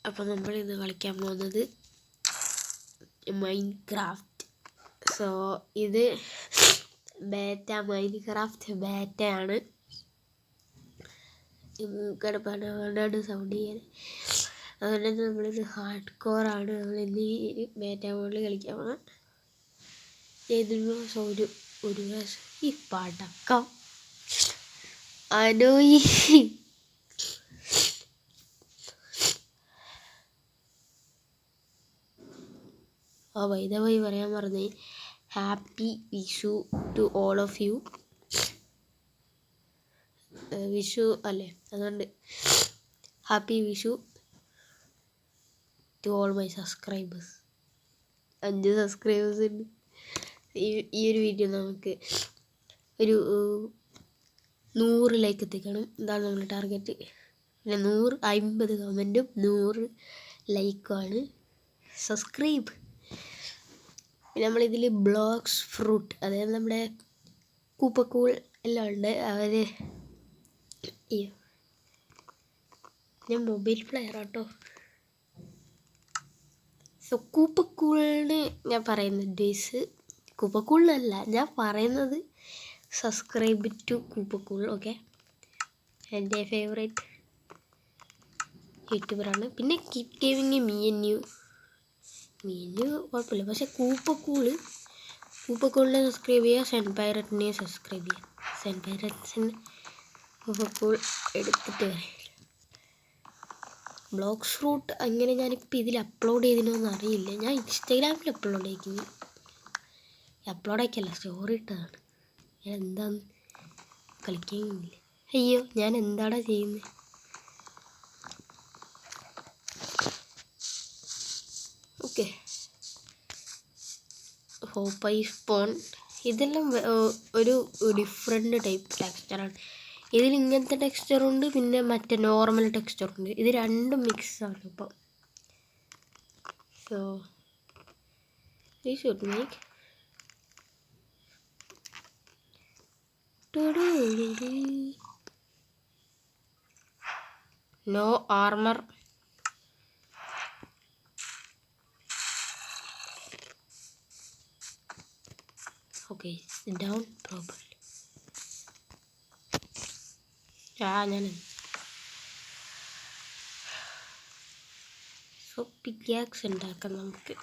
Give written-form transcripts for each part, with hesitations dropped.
അപ്പോൾ നമ്മൾ ഇന്ന് കളിക്കാൻ പോകുന്നത് മൈൻക്രാഫ്റ്റ്. സോ ഇത് മൈൻക്രാഫ്റ്റ് ബേറ്റയാണ്. മൂക്കടപ്പാണ് സൗണ്ട് ചെയ്യാൻ. അതുകൊണ്ട് നമ്മളിത് ഹാർഡ് കോറാണ്. നമ്മളിന്ന് ഈ ബേറ്റ മോഡിൽ കളിക്കാൻ പോകാം. ഇതിന് ഒരു ഈ പടക്കം അനോയി വൈദവൈ പറയാൻ പറഞ്ഞേ. Happy Vishu to all of you. Vishu അല്ലേ, അതുകൊണ്ട് happy Vishu to all my subscribers. 5 subscribers ഉണ്ട്. ഈ ഒരു വീഡിയോ നമുക്ക് ഒരു 100 ലൈക്ക് എത്തിക്കണം. ഇതാണ് നമ്മുടെ ടാർഗറ്റ്. പിന്നെ 50 കമൻറ്റും 100 ലൈക്കുമാണ്. സബ്സ്ക്രൈബ്. പിന്നെ നമ്മളിതിൽ ബ്ലോക്സ് ഫ്രൂട്ട്, അതായത് നമ്മുടെ കൂപ്പക്കൂൾ എല്ലാം ഉണ്ട്. ഞാൻ മൊബൈൽ പ്ലെയർ ആട്ടോ. സോ കൂപ്പക്കൂളിന് ഞാൻ പറയുന്നത് ഡേയ്സ് കൂപ്പക്കൂളിനല്ല ഞാൻ പറയുന്നത് സബ്സ്ക്രൈബ് ടു കൂപ്പക്കൂൾ. ഓക്കെ, എൻ്റെ ഫേവറേറ്റ് യൂട്യൂബറാണ്. പിന്നെ കിഡ് ഗെയിമിങ് മീനു കുഴപ്പമില്ല. പക്ഷെ കൂപ്പക്കൂളിനെ സബ്സ്ക്രൈബ് ചെയ്യുക, സെൻ പൈററ്റിനെ സബ്സ്ക്രൈബ് ചെയ്യുക. സെൻ പൈററ്റ്സിന് കൂപ്പക്കൂൾ എടുത്തിട്ട് വരാം. ബ്ലോക്സ് ഫ്രൂട്ട് അങ്ങനെ ഞാനിപ്പോൾ ഇതിൽ അപ്ലോഡ് ചെയ്തിനോന്ന് അറിയില്ല. ഞാൻ ഇൻസ്റ്റാഗ്രാമിൽ അപ്ലോഡ് ആക്കിയത്. അപ്ലോഡ് ആക്കിയല്ല, സ്റ്റോറി ഇട്ടതാണ്. ഞാൻ എന്താന്ന് കളിക്കുന്നില്ല. അയ്യോ, ഞാൻ എന്താടാ ചെയ്യുന്നത്? Okay, hope I spawn. ഇതെല്ലാം ഒരു ഡിഫറെൻറ്റ് ടൈപ്പ് ടെക്സ്ചറാണ്. ഇതിൽ ഇങ്ങനത്തെ ടെക്സ്ചറുണ്ട്, പിന്നെ മറ്റേ നോർമൽ ടെക്സ്ചറുണ്ട്. ഇത് രണ്ടും മിക്സാണ്. ഇപ്പം so we should make no armour. Okay, down properly. ഞാൻ സോ പിക്കാക്സ് ഉണ്ടാക്കാം നമുക്ക്.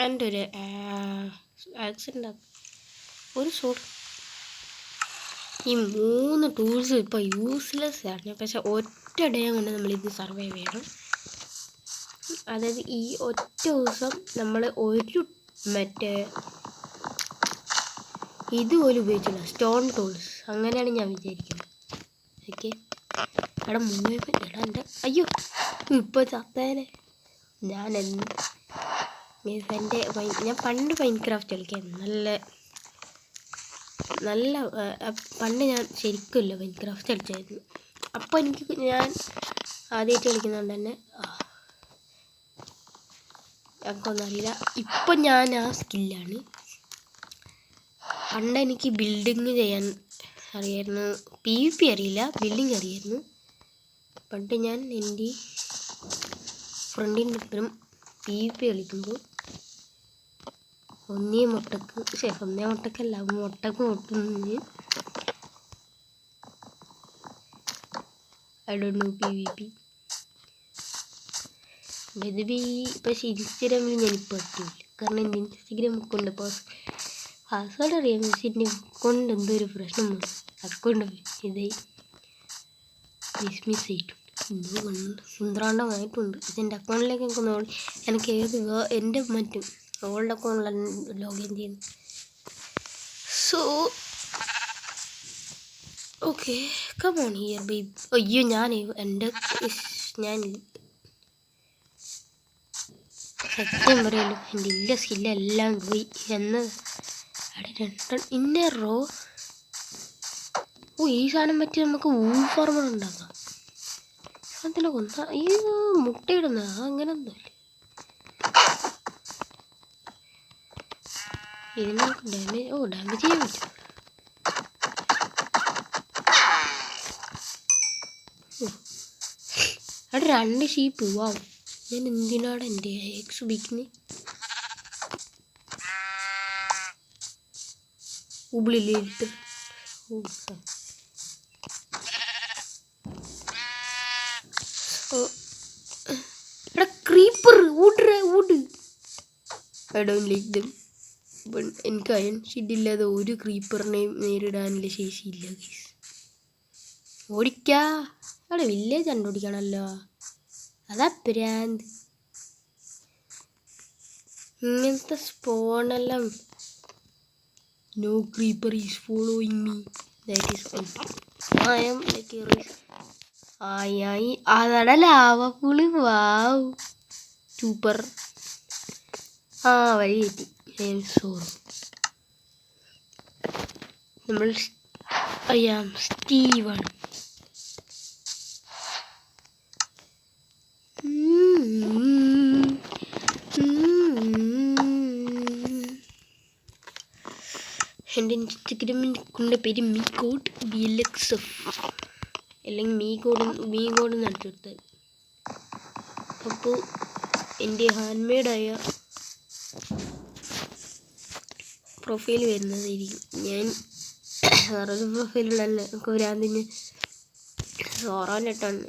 എൻ്റെ ഒരു ആക്സ് ഉണ്ടാക്കാം. ഒരു സോഡ്. ഈ 3 ടൂൾസ് ഇപ്പോൾ യൂസ്ലെസ് ആണ്. പക്ഷെ ഒറ്റ ഡേ കൊണ്ട് നമ്മളിത് സർവൈവ് ചെയ്യണം. അതായത് ഈ ഒറ്റ ദിവസം നമ്മൾ ഒരു മറ്റേ ഇതുപോലും ഉപയോഗിച്ചില്ല. സ്റ്റോൺ ടൂൾസ് അങ്ങനെയാണ് ഞാൻ വിചാരിക്കുന്നത്. ഓക്കെ, അവിടെ മുന്നേ എൻ്റെ അയ്യോ ഇപ്പോൾ ചത്തേനെ. ഞാൻ പണ്ട് മൈൻക്രാഫ്റ്റ് കളിക്കാൻ നല്ല പണ്ട് ഞാൻ ശരിക്കുമില്ല മൈൻക്രാഫ്റ്റ് കളിച്ചായിരുന്നു. അപ്പോൾ ഞാൻ ആദ്യമായിട്ട് കളിക്കുന്നതുകൊണ്ട് തന്നെ ഞങ്ങൾക്കൊന്നും അറിയില്ല. ഇപ്പം ഞാൻ ആ സ്കില്ലാണ്. പണ്ട് എനിക്ക് ബിൽഡിങ് ചെയ്യാൻ അറിയായിരുന്നു. PvP അറിയില്ല, ബിൽഡിങ് അറിയായിരുന്നു. പണ്ട് ഞാൻ എൻ്റെ ഫ്രണ്ടിൻ്റെ ഒപ്പം PvP കളിക്കുമ്പോൾ ഒന്നേ മുട്ടക്കല്ല മുട്ടക്ക് മുട്ടുന്നത്. I don't know PvP. പക്ഷേ ഇൻസ്റ്റഗ്രാമിൽ ഞാനിപ്പോൾ എത്തിയില്ല. കാരണം എൻ്റെ ഇൻസ്റ്റഗ്രാം കൊണ്ട് പാസ്വേഡ് അറിയാം. പക്ഷേ എൻ്റെ അക്കൗണ്ട് എന്തൊരു പ്രശ്നം വന്നു. അക്കൗണ്ട് ഇതായി ഡിസ്മിസ് ചെയ്തിട്ടുണ്ട്. സുന്ദരാണ്ടമായിട്ടുണ്ട്. പക്ഷെ എൻ്റെ അക്കൗണ്ടിലേക്ക് എനിക്ക് എൻ്റെ മറ്റും ഓൾഡ് അക്കൗണ്ടിലാണ് ലോഗിൻ ചെയ്യുന്നത്. So okay, come on here baby. അയ്യോ, ഞാൻ സത്യം പറയുമല്ലോ, എൻ്റെ എല്ലാ സ്കില്ലെല്ലാം പോയി എന്ന്. അവിടെ ഇന്നർ റോ. ഈ സാധനം പറ്റി നമുക്ക് ഫാർമർ ഉണ്ടാക്കാം. അതിനെ ഈ മുട്ടയിടുന്ന അങ്ങനെ ഒന്നുമില്ല. ഇതിന് ഡാമേജ് ചെയ്യാൻ പറ്റും. അവിടെ 2 ഷീപ്പ്. വാവ്, ഞാൻ എന്തിനാണ് എൻ്റെ എക്സ് ഉപയോഗിക്കുന്നത്? ഉള്ളിലിട്ട് എടാ ക്രീപ്പർ ഓട്. I don't like dum. എനിക്ക് അയൺ ഷീൽഡില്ലാതെ ഒരു ക്രീപ്പറിനെയും നേരിടാനുള്ള ശേഷിയില്ല ഗൈസ്. ഓടിക്കാ അവിടെ വില്ലേജ് കണ്ടുപിടിക്കണമല്ലോ. അതാ പ്രാന്ത്. ഇങ്ങനത്തെ സ്പോണെല്ലാം. No creeper is following me. That is all. I am like ആയി അതാണ് ലാവപ്പുളി. Wow super. വഴി കിട്ടി. I am sorry. നമ്മൾ ഐ ആം സ്റ്റീവൺ. എൻ്റെ ഇൻസ്റ്റഗ്രാമിൻ്റെ പേര് മീകോഡ് BLXF അല്ലെങ്കിൽ മീകോഡ് നടത്തിയെടുത്ത്. അപ്പോൾ എൻ്റെ ഹാൻഡ്മെയ്ഡായ പ്രൊഫൈൽ വരുന്നതായിരിക്കും. ഞാൻ വേറൊരു പ്രൊഫൈലുള്ളതല്ല. നമുക്ക് ഒരാതിന് സോറാനിട്ടാണ്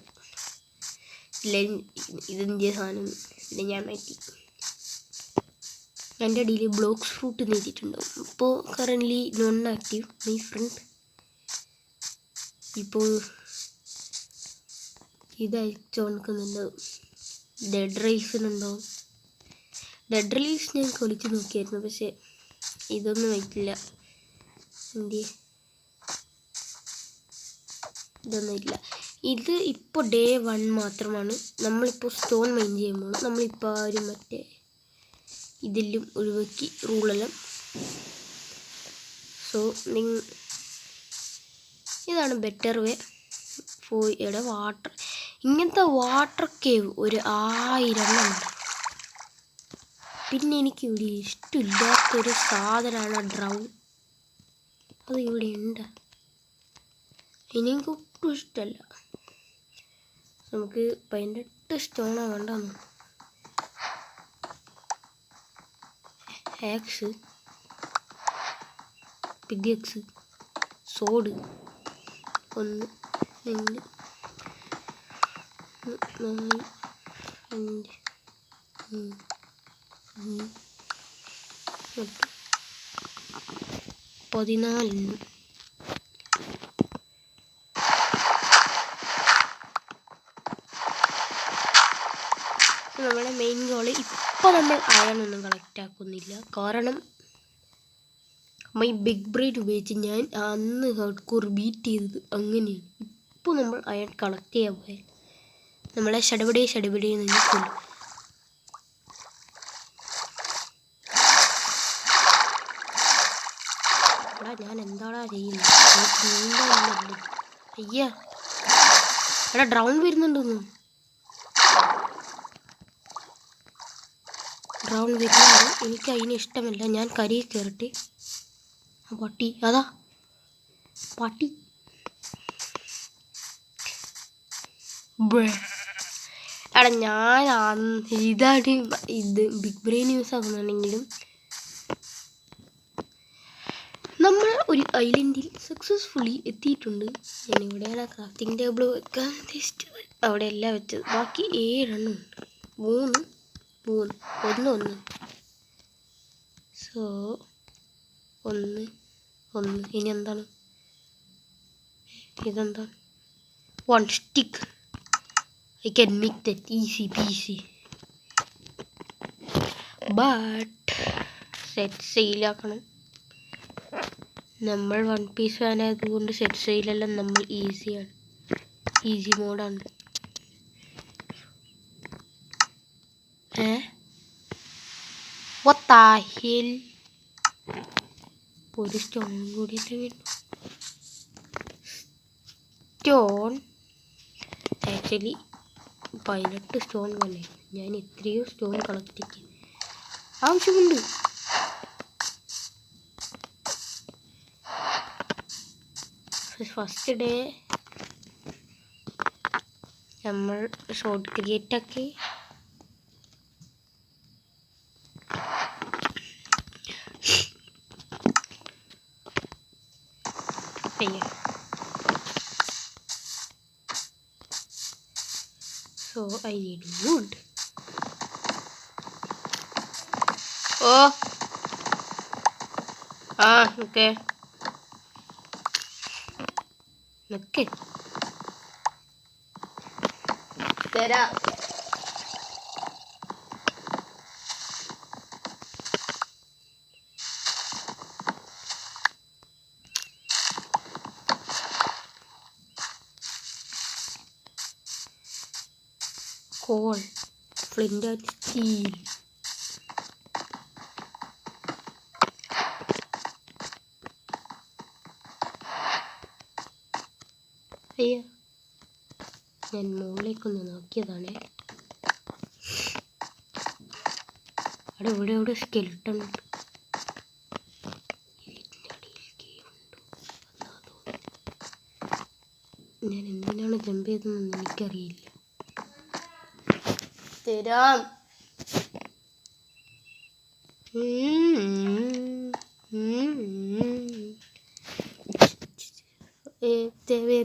എല്ലാവരും ഇതെന്തിയ സാധനം. പിന്നെ ഞാൻ മാറ്റി. എൻ്റെ അടിയിൽ ബ്ലോക്സ് ഫ്രൂട്ട് നേടിയിട്ടുണ്ടാവും. ഇപ്പോൾ currently non active my friend. ഇപ്പോൾ ഇതയച്ചു കൊടുക്കുന്നുണ്ടാവും. ഡെഡ് റൈൽസിനുണ്ടാവും. ഡെഡ് റൈൽസ് ഞാൻ കളിച്ച് നോക്കിയായിരുന്നു, പക്ഷേ ഇതൊന്നും വയ്ക്കില്ല. ഇതൊന്നും ഇല്ല. ഇത് ഇപ്പോൾ ഡേ 1 മാത്രമാണ്. നമ്മളിപ്പോൾ സ്റ്റോൺ മൈൻ ചെയ്യുമ്പോൾ നമ്മളിപ്പോൾ ആരും മറ്റേ ഇതെല്ലാം ഒഴിവാക്കി റൂളെല്ലാം. സോ ഇതാണ് ബെറ്റർ വേ. ഇവിടെ വാട്ടർ, ഇങ്ങനത്തെ വാട്ടർ കേവ് ഒരു 1000 ഉണ്ട്. പിന്നെ എനിക്ക് ഇവിടെ ഇഷ്ടമില്ലാത്തൊരു സാധനമാണ് ഡ്രൗൺ. അത് ഇവിടെ ഉണ്ട്. എനിക്ക് ഒട്ടും ഇഷ്ടമല്ല. നമുക്ക് 18 സ്റ്റോണാണ് വേണ്ടെന്ന്. ആക്സ്, പിഗ്ഗക്സ്, സോഡ് 1 2 4 5 14. നമ്മുടെ മെയിൻ ഗോള് ഇപ്പോൾ നമ്മൾ അയണൊന്നും കളക്ട് ആക്കുന്നില്ല. കാരണം മൈ ബിഗ് ബ്രെയിൻ ഉപയോഗിച്ച് ഞാൻ അന്ന് ഹാർഡ്കോർ ബീറ്റ് ചെയ്തത് അങ്ങനെയാണ്. ഇപ്പോൾ നമ്മൾ അയൺ കളക്ട് ചെയ്യാൻ പോയാൽ നമ്മളെ ഷടപടി നിന്ന് കൊല്ലും. എടാ ഞാൻ എന്താടാ ചെയ്യുന്നത്? അയ്യാ എടാ ഡ്രൗൺ വരുന്നുണ്ടെന്ന്. ഡ്രൗൺ വരുന്നുണ്ട്. എനിക്ക് അതിന് ഇഷ്ടമല്ല. ഞാൻ കരിയിൽ കയറട്ടെ. പട്ടി അതാ പട്ടി. എടാ ഞാൻ ഇതാണ് ഇത് ബിഗ് ബ്രെയിൻ യൂസ് ആക്കുന്നുണ്ടെങ്കിലും നമ്മൾ ഒരു ഐലൻഡിൽ സക്സസ്ഫുള്ളി എത്തിയിട്ടുണ്ട്. ഞാനിവിടെയാണ് ക്രാഫ്റ്റിംഗ് ടേബിൾ വെക്കാൻ ഉദ്ദേശിച്ചത്. അവിടെ എല്ലാം വെച്ചത്. ബാക്കി 7 ഉണ്ട്. 1 സോ 1 ഇനി എന്താണ് ഇതെന്താണ്? 1 stick. I can make that easy peasy. But set സെയിലാക്കണം. നമ്മൾ 1 പീസ് ഫാനായതുകൊണ്ട് സെറ്റ് സെയിലെല്ലാം നമ്മൾ ഈസിയാണ്. ഈസി മോഡാണ്. What the hell? ഒരു സ്റ്റോൺ കൂടിയിട്ട് വീണു. സ്റ്റോൺ ആക്ച്വലി 18 സ്റ്റോൺ വേണേ. ഞാൻ എത്രയോ സ്റ്റോൺ കളക്ട് ചെയ്യും ആവശ്യമുണ്ട്. ഫസ്റ്റ് ഡേ നമ്മൾ short ക്രിയേറ്റൊക്കെ So I need wood. Oh. Okay. Okay. Tera. Coal, flint and steel. അയ്യ, ഞാൻ മുകളിലേക്കൊന്ന് നോക്കിയതാണേ. അവിടെ ഇവിടെ സ്കെൽട്ടൺ ഉണ്ട്. ഞാൻ എന്തിനാണ് ജമ്പ് ചെയ്തതെന്ന് എനിക്കറിയില്ല. തരാം.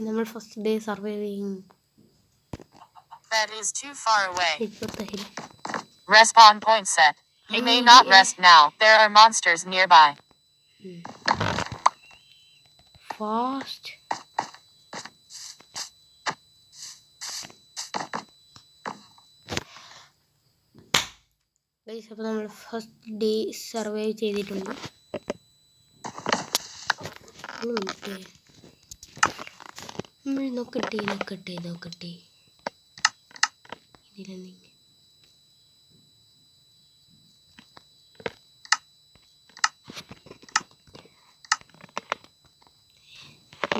നമ്മൾ ഫസ്റ്റ് ഡേ സർവൈവ് ചെയ്യും. That is too far away. What the hell? Respawn point set. You may not rest now. There are monsters nearby. Fast. Guys, അപ്പോൾ നമ്മൾ ഫസ്റ്റ് ഡേ സർവൈവ് ചെയ്തിട്ടുണ്ട്. നമ്മൾ നോക്കട്ടെ ഇതിലെന്തെങ്കിലും.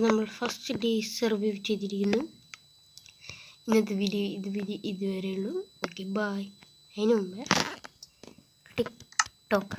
നമ്മൾ ഫസ്റ്റ് ഡേ സർവൈവ് ചെയ്തിരിക്കുന്നു. ഇന്നത്തെ video ഇതുവരെയുള്ളൂ. Okay, by. അതിന് മുമ്പേ ടിക്ടോക്ക്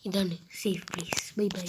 ഇതാണ് സേഫ് പ്ലേസ്. Bye bye.